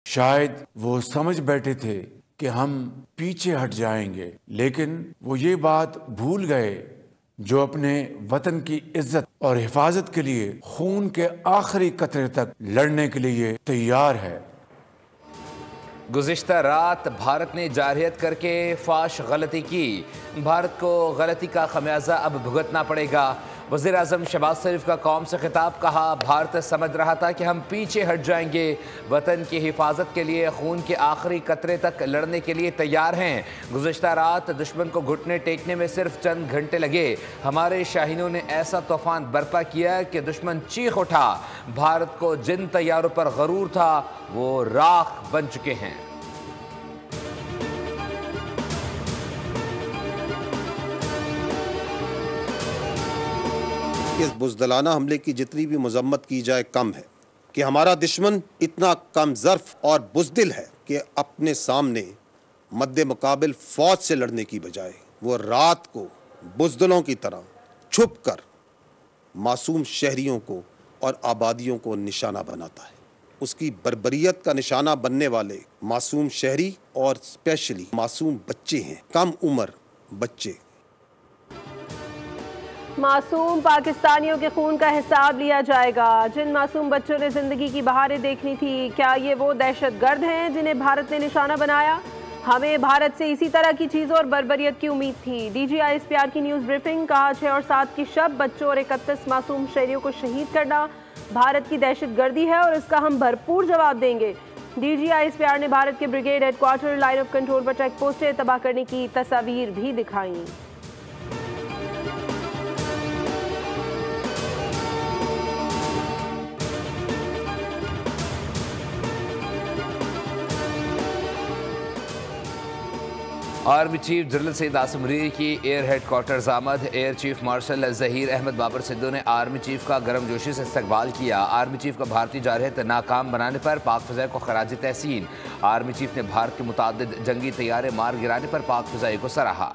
शायद वो समझ बैठे थे कि हम पीछे हट जाएंगे, लेकिन वो ये बात भूल गए जो अपने वतन की इज्जत और हिफाजत के लिए खून के आखिरी कतरे तक लड़ने के लिए तैयार है। गुज़िश्ता रात भारत ने जारहियत करके फाश गलती की। भारत को गलती का खमियाजा अब भुगतना पड़ेगा। वज़ीर आज़म शहबाज शरीफ का कौम से खिताब, कहा भारत समझ रहा था कि हम पीछे हट जाएंगे, वतन की हिफाजत के लिए खून के आखिरी कतरे तक लड़ने के लिए तैयार हैं। गुज़िश्ता रात दुश्मन को घुटने टेकने में सिर्फ चंद घंटे लगे। हमारे शाहीनों ने ऐसा तूफान बर्पा किया कि दुश्मन चीख उठा। भारत को जिन तैयारों पर गरूर था वो राख बन चुके हैं। इस बुज़दिलाना हमले की जितनी भी मजम्मत की जाए कम है कि हमारा दुश्मन इतना कम ज़र्फ़ और बुज़दिल है कि अपने सामने मद्दे मुकाबिल फ़ौज से लड़ने की बजाय वो रात को बुज़दिलों की तरह छुप कर मासूम शहरियों को और आबादियों को निशाना बनाता है। उसकी बर्बरियत का निशाना बनने वाले मासूम शहरी और स्पेशली मासूम बच्चे हैं, कम उम्र बच्चे। मासूम पाकिस्तानियों के खून का हिसाब लिया जाएगा। जिन मासूम बच्चों ने जिंदगी की बहारें देखनी थी, क्या ये वो दहशतगर्द हैं जिन्हें भारत ने निशाना बनाया? हमें भारत से इसी तरह की चीज़ों और बर्बरियत की उम्मीद थी। DGISPR की न्यूज़ ब्रीफिंग, कहा 6 और 7 की शब बच्चों और 31 मासूम शहरियों को शहीद करना भारत की दहशतगर्दी है और इसका हम भरपूर जवाब देंगे। DGISPR ने भारत के brigade headquarter line of control पर चेक पोस्टें तबाह करने की तस्वीर भी दिखाई। Army chief general Syed Asim Munir की एयर हेडक्वार्टर्स आमद। Air chief marshal Zaheer Ahmed Babar Sidhu ने आर्मी चीफ का गर्मजोशी से इस्तकबाल किया। आर्मी चीफ का भारतीय जारहियत नाकाम बनाने पर पाक फ़िज़ाई को खराज तहसीन। आर्मी चीफ ने भारत के मुताद्दिद जंगी तैयारे मार गिराने पर पाक फ़िज़ाई को सराहा।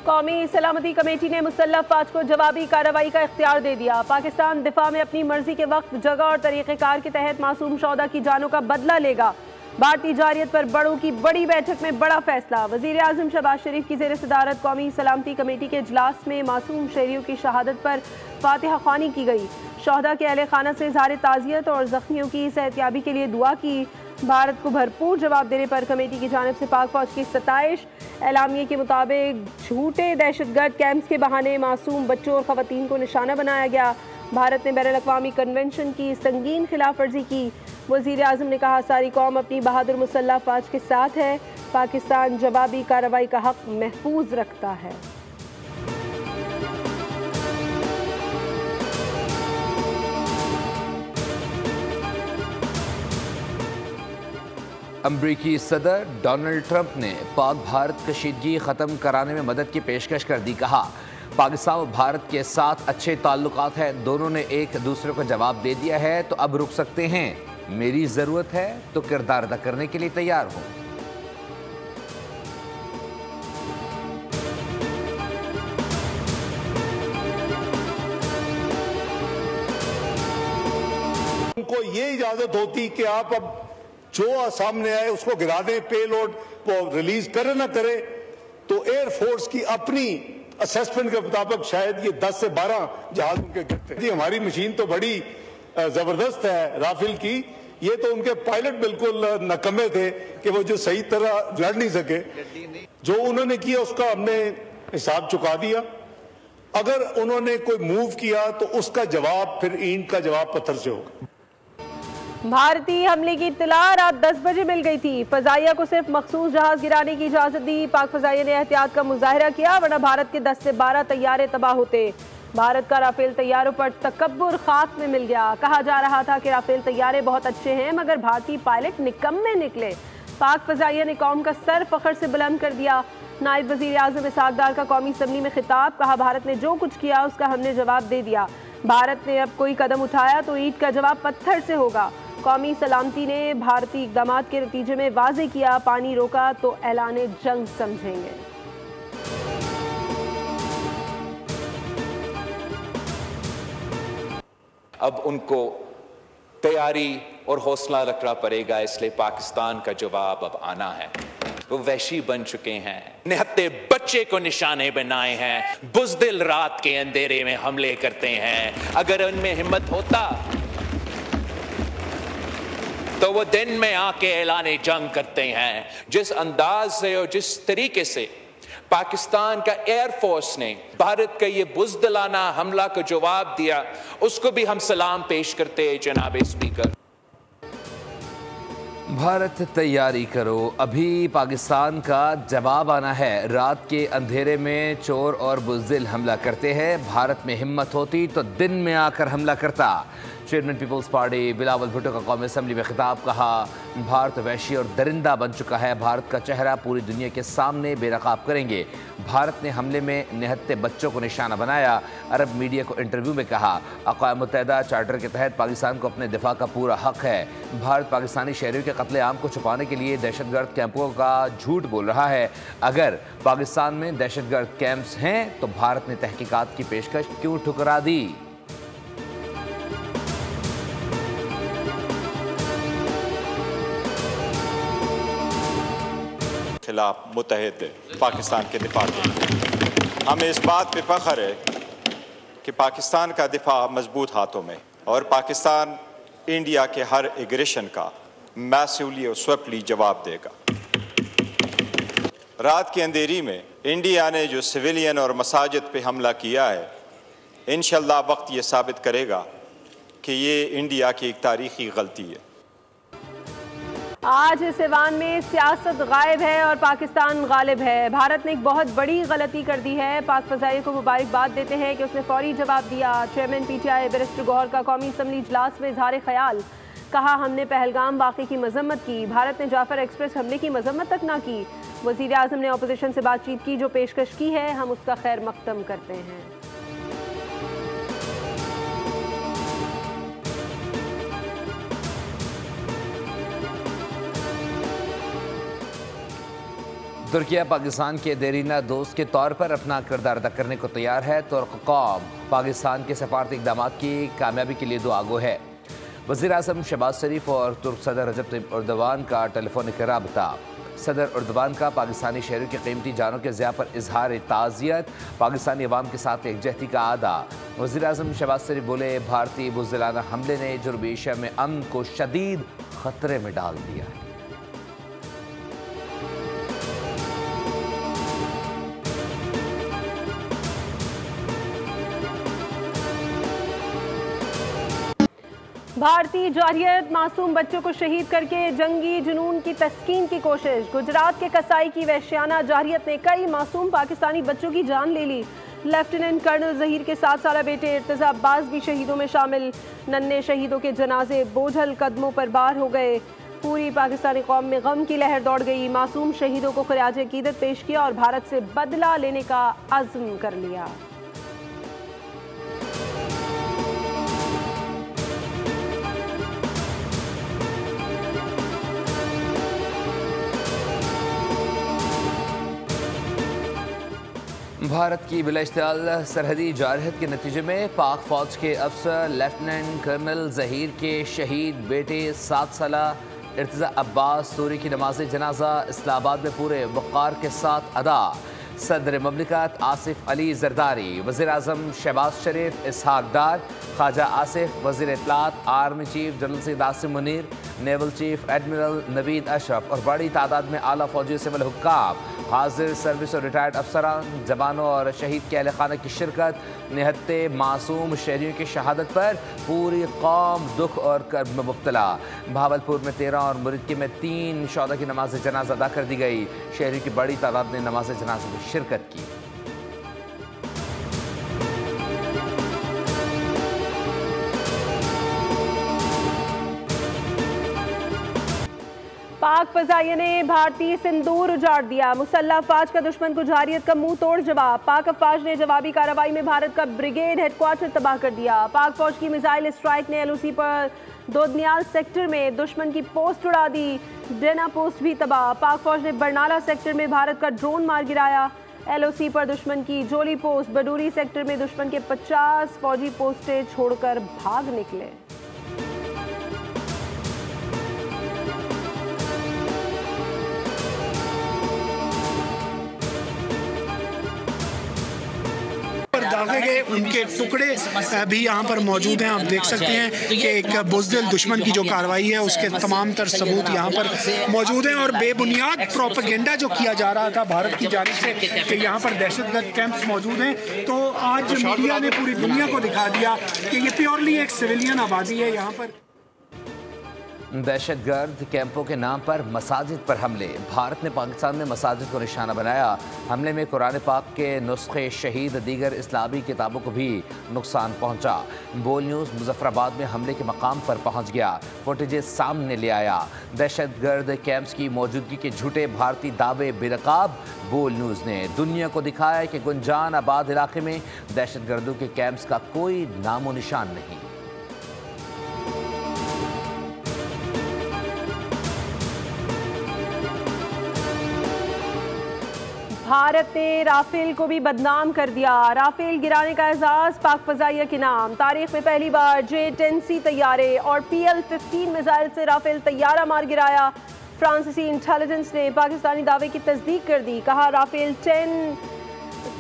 कौमी सलामती कमेटी ने मुसल्लह अफवाज को जवाबी कार्रवाई का इख्तियार दे दिया। पाकिस्तान दिफा में अपनी मर्जी के वक्त, जगह और तरीक़ेकार के तहत मासूम शौदा की जानों का बदला लेगा। भारतीय जारहियत पर बड़ों की बड़ी बैठक में बड़ा फैसला। वज़ीर आज़म शहबाज शरीफ की ज़ेर सदारत कौमी सलामती कमेटी के इजलास में मासूम शहरियों की शहादत पर फातिहा ख्वानी की गई। शौहदा के अहले खाना से इज़हार ताज़ियत और ज़ख्मियों की सेहतयाबी के लिए दुआ की। भारत को भरपूर जवाब देने पर कमेटी की जानिब से पाक फौज की सताइश। एलामिये के मुताबिक झूठे दहशतगर्द कैंप्स के बहाने मासूम बच्चों और ख़वातीन को निशाना बनाया गया। भारत ने बैनुल अक़वामी कन्वेंशन की संगीन खिलाफ वर्जी की। वज़ीर आज़म ने कहा, सारी कौम अपनी बहादुर मुसल्लह अफ़वाज के साथ है। पाकिस्तान जवाबी कार्रवाई का हक़ महफूज रखता है। अमरीकी सदर डोनाल्ड ट्रंप ने पाक भारत कशीदगी ख़त्म कराने में मदद की पेशकश कर दी। कहा, पाकिस्तान और भारत के साथ अच्छे ताल्लुकात हैं, दोनों ने एक दूसरे को जवाब दे दिया है तो अब रुक सकते हैं। मेरी ज़रूरत है तो किरदार अदा करने के लिए तैयार हूँ। उनको ये इजाजत होती कि आप अब जो सामने आए उसको गिरा दें, पेलोड को रिलीज करे ना करे, तो एयरफोर्स की अपनी असेसमेंट के मुताबिक शायद ये 10 से 12 जहाज उनके गिरते हैं। हमारी मशीन तो बड़ी जबरदस्त है राफेल की, ये तो उनके पायलट बिल्कुल नकम्मे थे कि वो जो सही तरह लड़ नहीं सके। जो उन्होंने किया उसका हमने हिसाब चुका दिया। अगर उन्होंने कोई मूव किया तो उसका जवाब फिर ईंट का जवाब पत्थर से होगा। भारतीय हमले की इत्तला रात 10 बजे मिल गई थी। फजाइया को सिर्फ मखसूस जहाज गिराने की इजाजत दी। पाक फजाइया ने एहतियात का मुजाहरा किया, वरना भारत के 10 से 12 तैयारे तबाह होते। भारत का राफेल तैयारों पर तकब्बुर खाक में मिल गया। कहा जा रहा था कि राफेल तैयारे बहुत अच्छे हैं, मगर भारतीय पायलट निकम्मे निकले। पाक फजाइया ने कौम का सर फख्र से बुलंद कर दिया। नायब वज़ीर आज़म इसहाक डार का कौमी असम्बली में खिताब, कहा, भारत ने जो कुछ किया उसका हमने जवाब दे दिया। भारत ने अब कोई कदम उठाया तो ईंट का जवाब पत्थर से होगा। कौमी सलामती ने भारतीय इक़दामात के नतीजे में वाज़े किया, पानी रोका तो ऐलान जंग समझेंगे। अब उनको तैयारी और हौसला रखना पड़ेगा, इसलिए पाकिस्तान का जवाब अब आना है। वो वहशी बन चुके हैं, निहत्ते बच्चे को निशाने बनाए हैं, बुज़दिल रात के अंधेरे में हमले करते हैं। अगर उनमें हिम्मत होता तो वो दिन में आके ऐलाने जंग करते हैं। जिस अंदाज से और जिस तरीके से पाकिस्तान का एयरफोर्स ने भारत का ये बुज़दिलाना हमला का जवाब दिया, उसको भी हम सलाम पेश करते हैं जनाब स्पीकर। भारत तैयारी करो, अभी पाकिस्तान का जवाब आना है। रात के अंधेरे में चोर और बुज़दिल हमला करते हैं, भारत में हिम्मत होती तो दिन में आकर हमला करता। Chairman Peoples Party Bilawal Bhutto का कौमी असम्बली में खिताब, कहा भारत वहशी और दरिंदा बन चुका है, भारत का चेहरा पूरी दुनिया के सामने बेनकाब करेंगे। भारत ने हमले में निहत्ते बच्चों को निशाना बनाया। अरब मीडिया को इंटरव्यू में कहा अक़वाम मुत्तहिदा चार्टर के तहत पाकिस्तान को अपने दिफा का पूरा हक है। भारत पाकिस्तानी शहरियों के कत्ले आम को छुपाने के लिए दहशतगर्द कैंपों का झूठ बोल रहा है। अगर पाकिस्तान में दहशतगर्द कैंप्स हैं तो भारत ने तहकीकात की पेशकश क्यों ठुकरा दी? खिलाफ मुत्तहिद पाकिस्तान के दिफा के लिए हमें इस बात पे फख्र है कि पाकिस्तान का दिफा मजबूत हाथों में, और पाकिस्तान इंडिया के हर एग्रेशन का मैसिवली और स्विफ्टली जवाब देगा। रात की अंधेरी में इंडिया ने जो सिविलियन और मसाजिद पे हमला किया है, इंशाअल्लाह वक्त ये साबित करेगा कि ये इंडिया की एक तारीखी गलती है। आज इस ईवान में सियासत गायब है और पाकिस्तान गालिब है। भारत ने एक बहुत बड़ी गलती कर दी है। पाक फ़ज़ाइल को मुबारकबाद देते हैं कि उसने फौरी जवाब दिया। चेयरमैन PTI बैरिस्टर गौहर का कौमी असम्बली इजलास में इज़हार ख्याल, कहा हमने पहलगाम वाक़े की मजम्मत की, भारत ने जाफर एक्सप्रेस हमले की मजम्मत तक ना की। वज़ीर आज़म ने अपोजिशन से बातचीत की, जो पेशकश की है हम उसका खैर मकदम करते हैं। तुर्किया पाकिस्तान के देरीना दोस्त के तौर पर अपना किरदार अदा करने को तैयार है। तुर्क कौम पाकिस्तान के सफारती इक़दाम की कामयाबी के लिए दुआगो है। वज़ीर आज़म शहबाज शरीफ और तुर्क सदर रजब तय्यब एर्दोगान का टेलीफोनिक राबता। सदर एर्दोगान का पाकिस्तानी शहरों की कीमती जानों के ज़िया पर इजहार ताज़ियत, पाकिस्तानी अवाम के साथ एकजहती का आदा। वज़ीर आज़म शहबाज शरीफ बोले भारतीय बुज़दिलाना हमले ने जनूबी एशिया में अमन को शदीद ख़तरे में डाल दिया है। भारतीय जारहियत मासूम बच्चों को शहीद करके जंगी जुनून की तस्कीन की कोशिश। गुजरात के कसाई की वहशियाना जारहियत ने कई मासूम पाकिस्तानी बच्चों की जान ले ली। लेफ्टिनेंट कर्नल ज़हीर के 7 साला बेटे इर्तिज़ा अब्बास भी शहीदों में शामिल। नन्हे शहीदों के जनाजे बोझल कदमों पर बार हो गए। पूरी पाकिस्तानी कौम में गम की लहर दौड़ गई। मासूम शहीदों को खिराज अकीदत पेश किया और भारत से बदला लेने का अज़्म कर लिया। भारत की बिलाइश्तियाल सरहदी जारहत के नतीजे में पाक फौज के अफसर लेफ्टिनेंट कर्नल ज़हीर के शहीद बेटे 7 साला इर्तिज़ा अब्बास सूरी की नमाज जनाजा इस्लामाबाद में पूरे वक़ार के साथ अदा। सदर ममलिकत आसिफ अली जरदारी, वज़ीर आज़म शहबाज शरीफ, इसहाक डार, ख्वाजा आसिफ, वज़ीर इत्तलात army chief general Syed Asim Munir, naval chief admiral Naveed Ashraf और बड़ी तादाद में आला फौजी सिविल हुक्काम, हाजिर सर्विस और रिटायर्ड अफसरान, जवानों और शहीद के अहल खाना की शिरकत। निहत्ते मासूम शहरियों की शहादत पर पूरी कौम दुख और कर्ब में मुब्तला। भावलपुर में 13 और मुरिदकी में 3 शहदा की नमाज जनाजा अदा कर दी गई। शहरियों की बड़ी तादाद ने नमाज जनाजा में शिरकत की। पाक फ़ज़ाइया ने भारतीय सिंदूर उजाड़ दिया। मुसल्लह अफ़वाज का दुश्मन को जारहियत का मुंह तोड़ जवाब। पाक अफ़वाज ने जवाबी कार्रवाई में भारत का ब्रिगेड हेडक्वार्टर तबाह कर दिया। पाक फौज की मिसाइल स्ट्राइक ने LOC पर दोदनियाल सेक्टर में दुश्मन की पोस्ट उड़ा दी। डेना पोस्ट भी तबाह। पाक फौज ने बरनाला सेक्टर में भारत का ड्रोन मार गिराया। LOC पर दुश्मन की जोली पोस्ट। बडूरी सेक्टर में दुश्मन के 50 फौजी पोस्टें छोड़कर भाग निकले। दागे गए उनके टुकड़े भी यहाँ पर मौजूद हैं। आप देख सकते हैं कि एक बुज़दिल दुश्मन की जो कार्रवाई है उसके तमाम तर सबूत यहाँ पर मौजूद हैं और बेबुनियाद प्रोपेगेंडा जो किया जा रहा था भारत की जानिब से कि यहाँ पर दहशतगर्द कैंप्स मौजूद हैं, तो आज मीडिया ने पूरी दुनिया को दिखा दिया कि ये प्योरली एक सिविलियन आबादी है। यहाँ पर दहशतगर्द कैंपों के नाम पर मसाजिद पर हमले। भारत ने पाकिस्तान में मसाजिद को निशाना बनाया। हमले में कुरान पाक के नुस्खे, शहीद, दीगर इस्लामी किताबों को भी नुकसान पहुंचा। बोल न्यूज़ मुजफ्फराबाद में हमले के मकाम पर पहुंच गया, फुटेजेस सामने ले आया। दहशतगर्द कैंप्स की मौजूदगी के झूठे भारतीय दावे बेनकाब बोल न्यूज़ ने दुनिया को दिखाया कि गुंजान आबाद इलाके में दहशतगर्दों के कैंप्स का कोई नामो निशान नहीं। भारत ने राफेल को भी बदनाम कर दिया। राफेल गिराने का एजाज पाक फजाइया के नाम। तारीख में पहली बार J-10C तैयारे और PL-15 मिसाइल से राफेल तैयारा मार गिराया। फ्रांसीसी इंटेलिजेंस ने पाकिस्तानी दावे की तस्दीक कर दी। कहा राफेल 10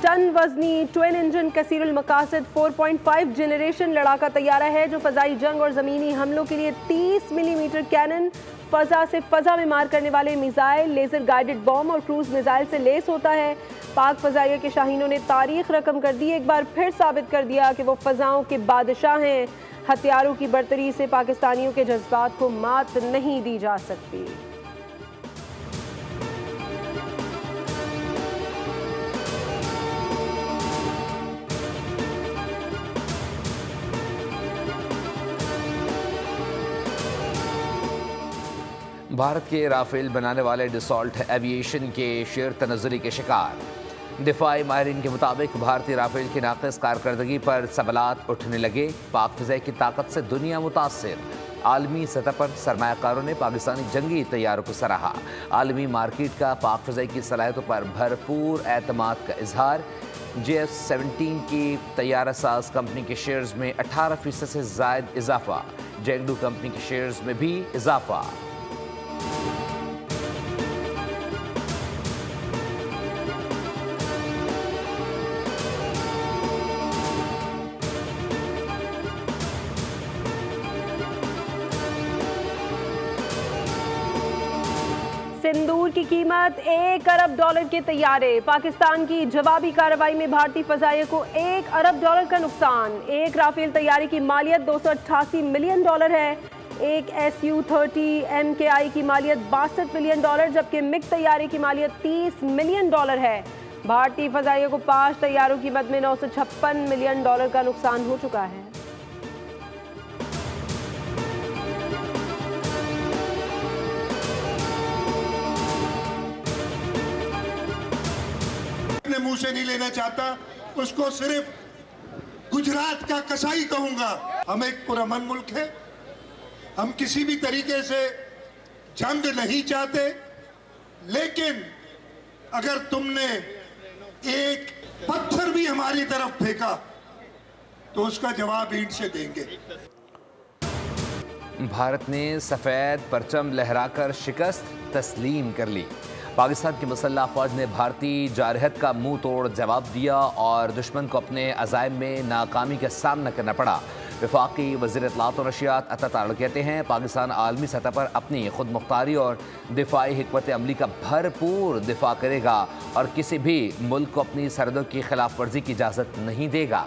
टन वजनी ट्विन इंजन कसीरुल मकासद 4.5 जनरेशन लड़ाका तैयारा है जो फजाई जंग और ज़मीनी हमलों के लिए 30 मिलीमीटर कैनन, फ़ज़ा से फ़ज़ा में मार करने वाले मिसाइल, लेज़र गाइडेड बॉम्ब और क्रूज मिसाइल से लेस होता है। पाक फ़ज़ाइया के शाहीनों ने तारीख रकम कर दी, एक बार फिर साबित कर दिया कि वो फ़ज़ाओं के बादशाह हैं। हथियारों की बर्तरी से पाकिस्तानियों के जज्बात को मात नहीं दी जा सकती। भारत के राफेल बनाने वाले डिसॉल्ट एविएशन के शेर तनज़्ज़ुरी के शिकार। दिफाई माहिरीन के मुताबिक भारतीय राफेल की नाक़िस कारकर्दगी पर सवालात उठने लगे। पाक फ़िज़ाई की ताकत से दुनिया मुतासिर। आलमी सतह पर सरमायाकारों ने पाकिस्तानी जंगी तैयारों को सराहा। आलमी मार्केट का पाक फ़िज़ाई की सलाहियतों पर भरपूर एतमाद का इजहार। JF-17 की तैयारा साज कंपनी के शेयर्स में 18% से ज़ायद इजाफा। जेगडू कंपनी के शेयर्स में भी इजाफा। सिंदूर की कीमत $1 अरब के तैयारे। पाकिस्तान की जवाबी कार्रवाई में भारतीय फजाइया को $1 अरब का नुकसान। एक राफेल तैयारी की मालियत $288 मिलियन है। एक Su-30 MKI की मालियत $62 मिलियन, जबकि मिग तैयारी की मालियत $30 मिलियन है। भारतीय फजाइया को 5 तैयारों की कीमत में $956 मिलियन का नुकसान हो चुका है। मुंह से नहीं लेना चाहता, उसको सिर्फ गुजरात का कसाई कहूंगा। हम एक पुरअमन मुल्क है, हम किसी भी तरीके से जंग नहीं चाहते, लेकिन अगर तुमने एक पत्थर भी हमारी तरफ फेंका तो उसका जवाब ईंट से देंगे। भारत ने सफ़ेद परचम लहराकर शिकस्त तस्लीम कर ली। पाकिस्तान की मुसल्लह फ़ौज ने भारतीय जारहत का मुंह तोड़ जवाब दिया और दुश्मन को अपने अज़ाइम में नाकामी का सामना करना पड़ा। वफाकी वज़ीर इत्तलात और नशियात अता तारड़ कहते हैं पाकिस्तान आलमी सतह पर अपनी खुद मुख्तारी और दिफाई हिकमत अमली का भरपूर दिफा करेगा और किसी भी मुल्क को अपनी सरहदों की खिलाफ वर्जी की इजाज़त नहीं देगा।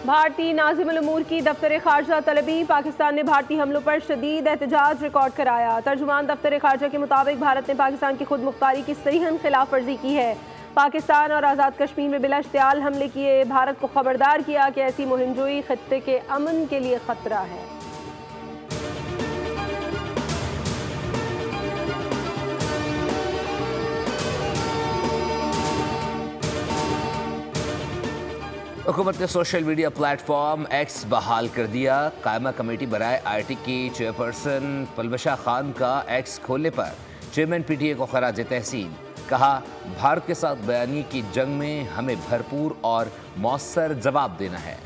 भारतीय नाज़िमुल उमूर की दफ्तर ख़ारजा तलबी। पाकिस्तान ने भारतीय हमलों पर शदीद एहतजाज रिकॉर्ड कराया। तर्जुमान दफ्तर ख़ारजा के मुताबिक भारत ने पाकिस्तान की खुद मुख्तारी की सरीहन खिलाफ वर्जी की है। पाकिस्तान और आज़ाद कश्मीर में बिला इश्तियाल हमले किए, भारत को खबरदार किया कि ऐसी मुहिमजोई खत्ते के अमन के लिए खतरा है। हुकूमत ने सोशल मीडिया प्लेटफॉर्म एक्स बहाल कर दिया। कायमा कमेटी बराए IT की चेयरपर्सन पलवशा खान का एक्स खोलने पर चेयरमैन PTA को खराज तहसीन। कहा, भारत के साथ बयानी की जंग में हमें भरपूर और मौसर जवाब देना है।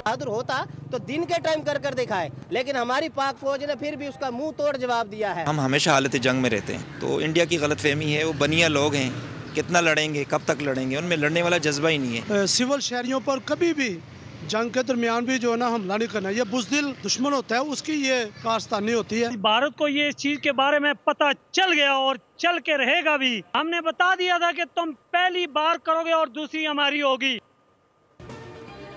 बहादुर होता तो दिन के टाइम कर दिखाए, लेकिन हमारी पाक फौज ने फिर भी उसका मुंह तोड़ जवाब दिया है। हम हमेशा हालत जंग में रहते हैं, तो इंडिया की गलतफहमी है, वो बनिया लोग हैं, कितना लड़ेंगे, कब तक लड़ेंगे, उनमें लड़ने वाला जज्बा ही नहीं है। सिविल शहरियों पर कभी भी जंग के दरमियान भी जो है ना हमला नहीं करना, ये बुज़दिल दुश्मन होता है, उसकी ये कारस्तानी होती है। भारत को ये इस चीज के बारे में पता चल गया और चल के रहेगा भी। हमने बता दिया था कि तुम पहली बार करोगे और दूसरी हमारी होगी।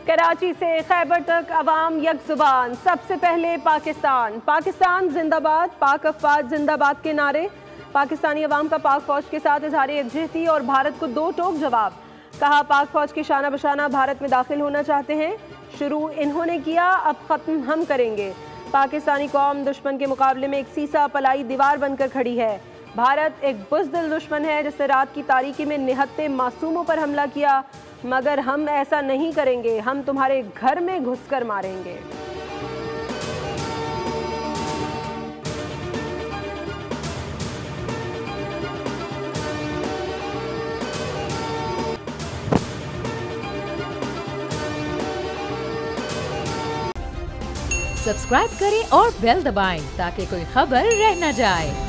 कराची से खैबर तक अवाम यकजुबान, सबसे पहले पाकिस्तान, पाकिस्तान जिंदाबाद, पाक अफवाज जिंदाबाद के नारे। पाकिस्तानी अवाम का पाक फौज के साथ इजहार यकजहती और भारत को दो टोक जवाब। कहा, पाक फौज के शाना बशाना भारत में दाखिल होना चाहते हैं, शुरू इन्होंने किया, अब खत्म हम करेंगे। पाकिस्तानी कौम दुश्मन के मुकाबले में एक सीसा पलाई दीवार बनकर खड़ी है। भारत एक बुज़दिल दुश्मन है जिसने रात की तारीकी में निहत्ते मासूमों पर हमला किया, मगर हम ऐसा नहीं करेंगे, हम तुम्हारे घर में घुसकर मारेंगे। सब्सक्राइब करें और बेल दबाएं ताकि कोई खबर रह न जाए।